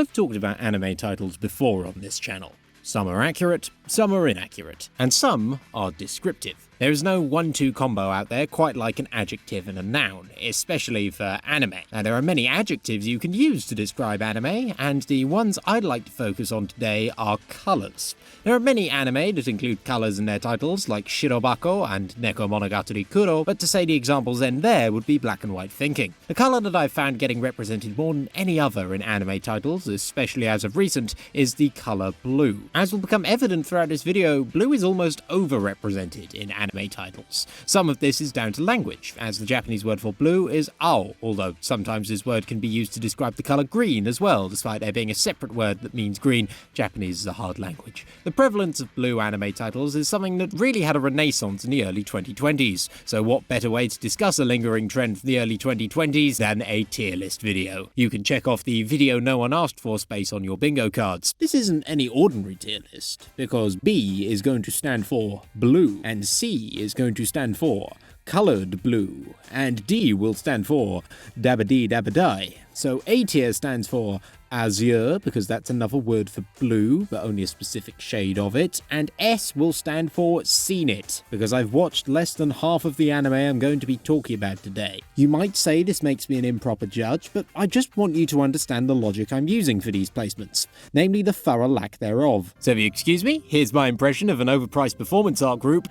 I've talked about anime titles before on this channel. Some are accurate, some are inaccurate, and some are descriptive. There is no 1-2 combo out there quite like an adjective and a noun, especially for anime. Now, there are many adjectives you can use to describe anime, and the ones I'd like to focus on today are colors. There are many anime that include colors in their titles, like Shirobako and Neko Monogatari Kuro, but to say the examples end there would be black and white thinking. The color that I've found getting represented more than any other in anime titles, especially as of recent, is the color blue. As will become evident throughout this video, blue is almost overrepresented in anime titles. Some of this is down to language, as the Japanese word for blue is ao, although sometimes this word can be used to describe the color green as well, despite there being a separate word that means green. Japanese is a hard language. The prevalence of blue anime titles is something that really had a renaissance in the early 2020s, so what better way to discuss a lingering trend from the early 2020s than a tier list video? You can check off the video no one asked for space on your bingo cards. This isn't any ordinary tier list, because B is going to stand for blue, and C is going to stand for colored blue, and D will stand for dabba-dee dabba-die. So A tier stands for azure, because that's another word for blue, but only a specific shade of it, and S will stand for seen it, because I've watched less than half of the anime I'm going to be talking about today. You might say this makes me an improper judge, but I just want you to understand the logic I'm using for these placements, namely the thorough lack thereof. So if you excuse me, here's my impression of an overpriced performance art group.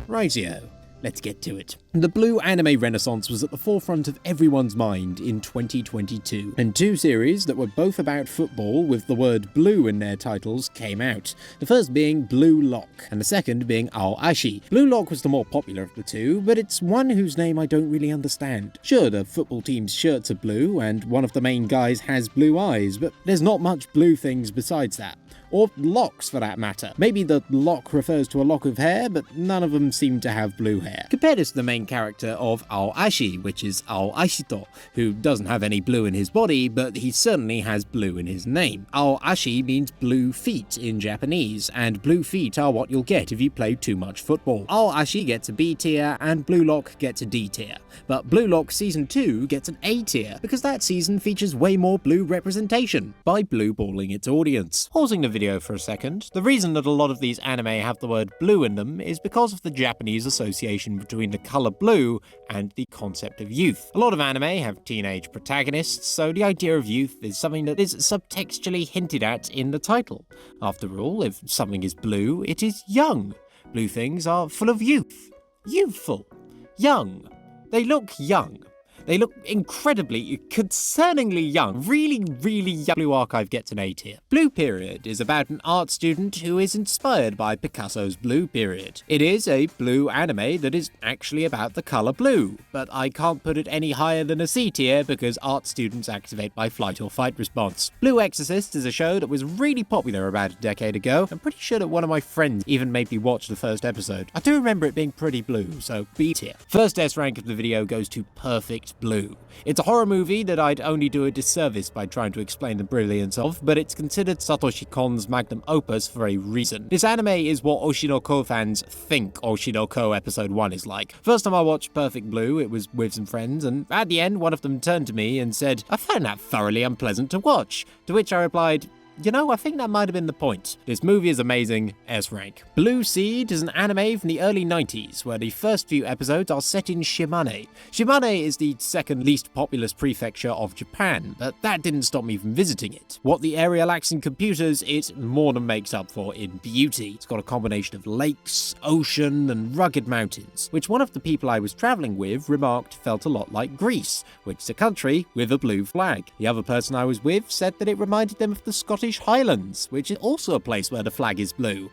Rightio. Let's get to it. The blue anime renaissance was at the forefront of everyone's mind in 2022, and two series that were both about football with the word blue in their titles came out. The first being Blue Lock, and the second being Aoashi. Blue Lock was the more popular of the two, but it's one whose name I don't really understand. Sure, the football team's shirts are blue, and one of the main guys has blue eyes, but there's not much blue things besides that. Or locks, for that matter. Maybe the lock refers to a lock of hair, but none of them seem to have blue hair. Compare this to the main character of Aoashi, which is Aoashito, who doesn't have any blue in his body, but he certainly has blue in his name. Aoashi means blue feet in Japanese, and blue feet are what you'll get if you play too much football. Aoashi gets a B tier, and Blue Lock gets a D tier. But Blue Lock Season 2 gets an A tier, because that season features way more blue representation, by blue-balling its audience. Pausing the video for a second, the reason that a lot of these anime have the word blue in them is because of the Japanese association between the color blue and the concept of youth. A lot of anime have teenage protagonists, so the idea of youth is something that is subtextually hinted at in the title. After all, if something is blue, it is young. Blue things are full of youth. Youthful. Young. They look young. They look incredibly, concerningly young. Really, really young. Blue Archive gets an A tier. Blue Period is about an art student who is inspired by Picasso's Blue Period. It is a blue anime that is actually about the color blue, but I can't put it any higher than a C tier because art students activate by flight or fight response. Blue Exorcist is a show that was really popular about a decade ago. I'm pretty sure that one of my friends even made me watch the first episode. I do remember it being pretty blue, so B tier. First S rank of the video goes to Perfect Blue. It's a horror movie that I'd only do a disservice by trying to explain the brilliance of, but it's considered Satoshi Kon's magnum opus for a reason. This anime is what Oshinoko fans think Oshinoko Episode 1 is like. First time I watched Perfect Blue, it was with some friends, and at the end, one of them turned to me and said, "I found that thoroughly unpleasant to watch," to which I replied, "You know, I think that might have been the point. This movie is amazing, S rank." Blue Seed is an anime from the early 90s, where the first few episodes are set in Shimane. Shimane is the second least populous prefecture of Japan, but that didn't stop me from visiting it. What the area lacks in computers, it more than makes up for in beauty. It's got a combination of lakes, ocean, and rugged mountains, which one of the people I was traveling with remarked felt a lot like Greece, which is a country with a blue flag. The other person I was with said that it reminded them of the Scottish Highlands, which is also a place where the flag is blue.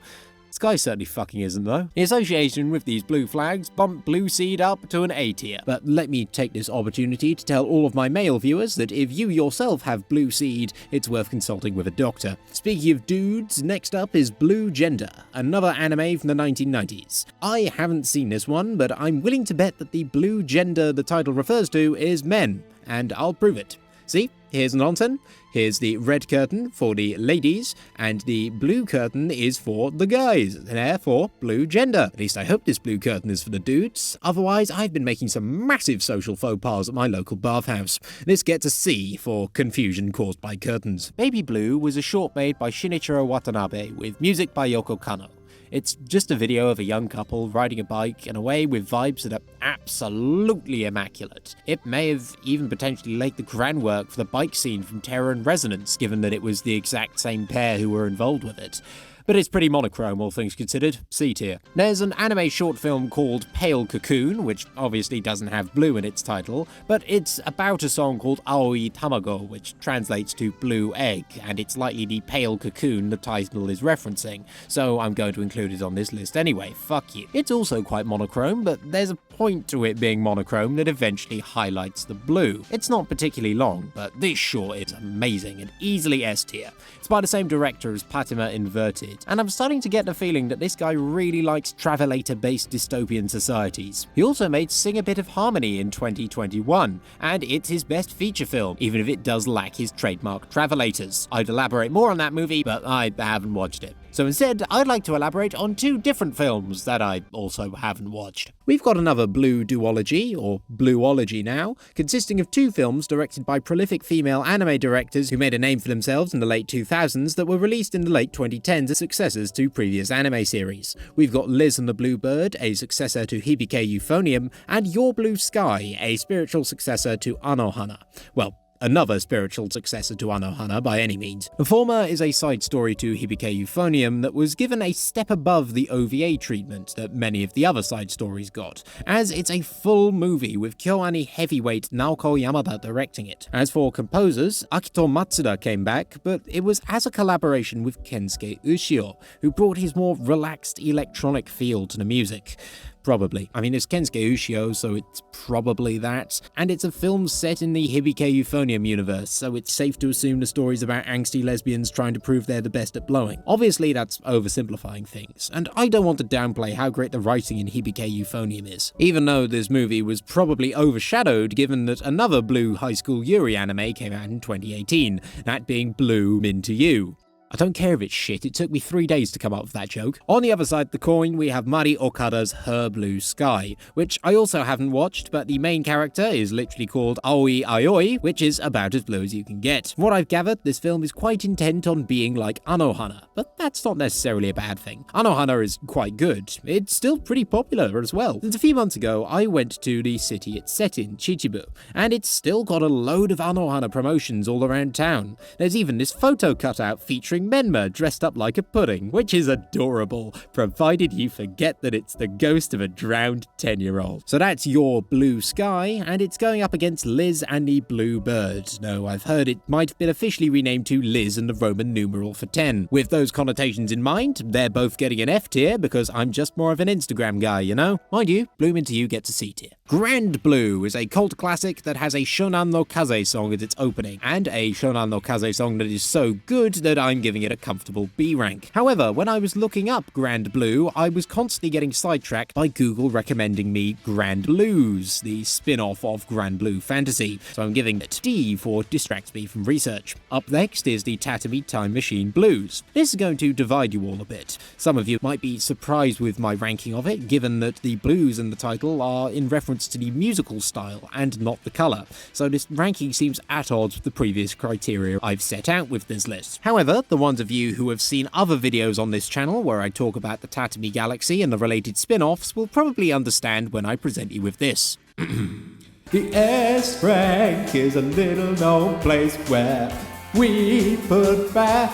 Sky certainly fucking isn't, though. The association with these blue flags bumped Blue Seed up to an A tier. But let me take this opportunity to tell all of my male viewers that if you yourself have Blue Seed, it's worth consulting with a doctor. Speaking of dudes, next up is Blue Gender, another anime from the 1990s. I haven't seen this one, but I'm willing to bet that the Blue Gender the title refers to is men, and I'll prove it. See, here's an onsen, here's the red curtain for the ladies, and the blue curtain is for the guys, therefore blue gender. At least I hope this blue curtain is for the dudes, otherwise I've been making some massive social faux pas at my local bathhouse. This gets a C for confusion caused by curtains. Baby Blue was a short made by Shinichiro Watanabe with music by Yoko Kanno. It's just a video of a young couple riding a bike and away with vibes that are absolutely immaculate. It may have even potentially laid the groundwork for the bike scene from Terror and Resonance, given that it was the exact same pair who were involved with it. But it's pretty monochrome, all things considered. C tier. There's an anime short film called Pale Cocoon, which obviously doesn't have blue in its title, but it's about a song called Aoi Tamago, which translates to blue egg, and it's likely the pale cocoon the title is referencing, so I'm going to include it on this list anyway, fuck you. It's also quite monochrome, but there's a point to it being monochrome that eventually highlights the blue. It's not particularly long, but this short is amazing and easily S tier. It's by the same director as Patima Inverted, and I'm starting to get the feeling that this guy really likes travelator-based dystopian societies. He also made Sing a Bit of Harmony in 2021, and it's his best feature film, even if it does lack his trademark travelators. I'd elaborate more on that movie, but I haven't watched it. So instead, I'd like to elaborate on two different films that I also haven't watched. We've got another blue duology, or blueology now, consisting of two films directed by prolific female anime directors who made a name for themselves in the late 2000s that were released in the late 2010s as successors to previous anime series. We've got Liz and the Bluebird, a successor to Hibike Euphonium, and Your Blue Sky, a spiritual successor to Anohana. Well, another spiritual successor to Anohana by any means. The former is a side story to Hibike Euphonium that was given a step above the OVA treatment that many of the other side stories got, as it's a full movie with Kyoani heavyweight Naoko Yamada directing it. As for composers, Akito Matsuda came back, but it was as a collaboration with Kensuke Ushio, who brought his more relaxed electronic feel to the music. Probably. I mean, it's Kensuke Ushio, so it's probably that. And it's a film set in the Hibike Euphonium universe, so it's safe to assume the story's about angsty lesbians trying to prove they're the best at blowing. Obviously, that's oversimplifying things, and I don't want to downplay how great the writing in Hibike Euphonium is. Even though this movie was probably overshadowed given that another blue high school Yuri anime came out in 2018, that being Bloom Into You. I don't care if it's shit, it took me 3 days to come up with that joke. On the other side of the coin, we have Mari Okada's Her Blue Sky, which I also haven't watched, but the main character is literally called Aoi Ayoi, which is about as blue as you can get. From what I've gathered, this film is quite intent on being like Anohana, but that's not necessarily a bad thing. Anohana is quite good. It's still pretty popular as well. Since a few months ago, I went to the city it's set in, Chichibu, and it's still got a load of Anohana promotions all around town. There's even this photo cutout featuring Menma dressed up like a pudding, which is adorable, provided you forget that it's the ghost of a drowned 10-year-old. So that's Your Blue Sky, and it's going up against Liz and the Bluebird. No, I've heard it might have been officially renamed to Liz and the Roman numeral for 10. With those connotations in mind, they're both getting an F tier because I'm just more of an Instagram guy, you know? Mind you, Bloom Into You gets a C tier. Grand Blue is a cult classic that has a Shonan no Kaze song at its opening, and a Shonan no Kaze song that is so good that I'm giving it a comfortable B rank. However, when I was looking up Grand Blue, I was constantly getting sidetracked by Google recommending me Grand Blues, the spin-off of Grand Blue Fantasy, so I'm giving it D for distracts me from research. Up next is the Tatami Time Machine Blues. This is going to divide you all a bit. Some of you might be surprised with my ranking of it, given that the blues in the title are in reference to the musical style and not the colour, so this ranking seems at odds with the previous criteria I've set out with this list. However, the ones of you who have seen other videos on this channel where I talk about the Tatami Galaxy and the related spin-offs will probably understand when I present you with this. The S rank is a little known place where we put bangers.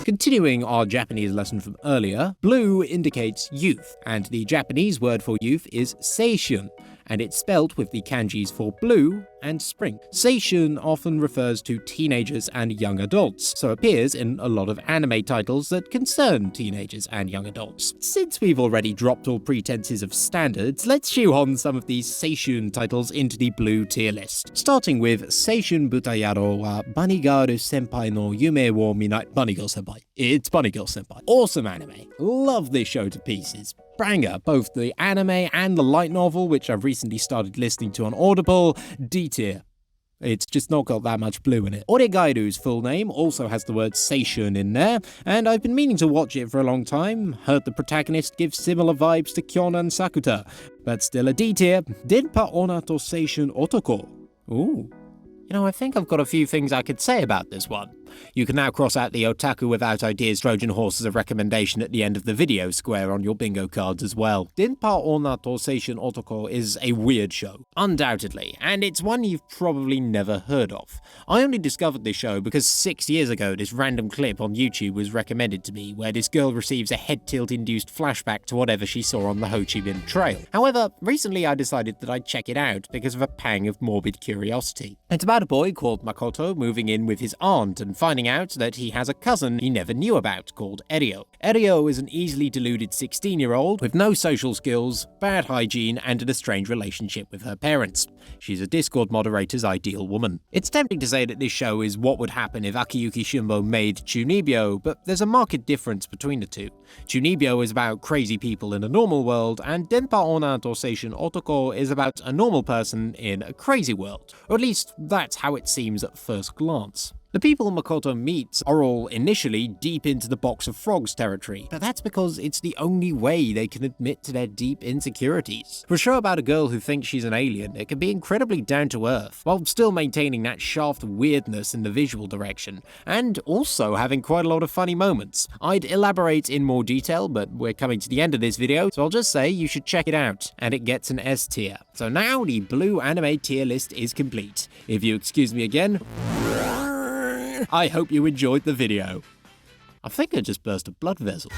Continuing our Japanese lesson from earlier, blue indicates youth, and the Japanese word for youth is seishun, and it's spelt with the kanjis for blue and spring. Seishun often refers to teenagers and young adults, so appears in a lot of anime titles that concern teenagers and young adults. Since we've already dropped all pretenses of standards, let's shoehorn some of these Seishun titles into the blue tier list. Starting with Seishun Butayaro wa Bunny Girl Senpai no Yume wo Minai. Bunny Girl Senpai. It's Bunny Girl Senpai. Awesome anime. Love this show to pieces. banger. Both the anime and the light novel, which I've recently started listening to on Audible, D tier. It's just not got that much blue in it. Oregairu's full name also has the word seishun in there, and I've been meaning to watch it for a long time. Heard the protagonist gives similar vibes to Kyon and Sakuta, but still a D tier. Denpa onna to seishun otoko. Ooh. You know, I think I've got a few things I could say about this one. You can now cross out the Otaku Without Ideas Trojan Horse as a recommendation at the end of the video square on your bingo cards as well. Denpa onna to seishun otoko is a weird show, undoubtedly, and it's one you've probably never heard of. I only discovered this show because 6 years ago this random clip on YouTube was recommended to me where this girl receives a head tilt induced flashback to whatever she saw on the Ho Chi Minh Trail. However, recently I decided that I'd check it out because of a pang of morbid curiosity. It's about a boy called Makoto moving in with his aunt and finding out that he has a cousin he never knew about called Erio. Erio is an easily deluded 16-year-old with no social skills, bad hygiene, and an estranged relationship with her parents. She's a Discord moderator's ideal woman. It's tempting to say that this show is what would happen if Akiyuki Shunbo made Chunibyo, but there's a marked difference between the two. Chunibyo is about crazy people in a normal world, and Denpa onna to seishun otoko is about a normal person in a crazy world. Or at least that's how it seems at first glance. The people Makoto meets are all initially deep into the box of frogs territory, but that's because it's the only way they can admit to their deep insecurities. For a show about a girl who thinks she's an alien, it can be incredibly down to earth, while still maintaining that shaft weirdness in the visual direction, and also having quite a lot of funny moments. I'd elaborate in more detail, but we're coming to the end of this video, so I'll just say you should check it out, and it gets an S tier. So now the blue anime tier list is complete. If you excuse me again, I hope you enjoyed the video. I think I just burst a blood vessel.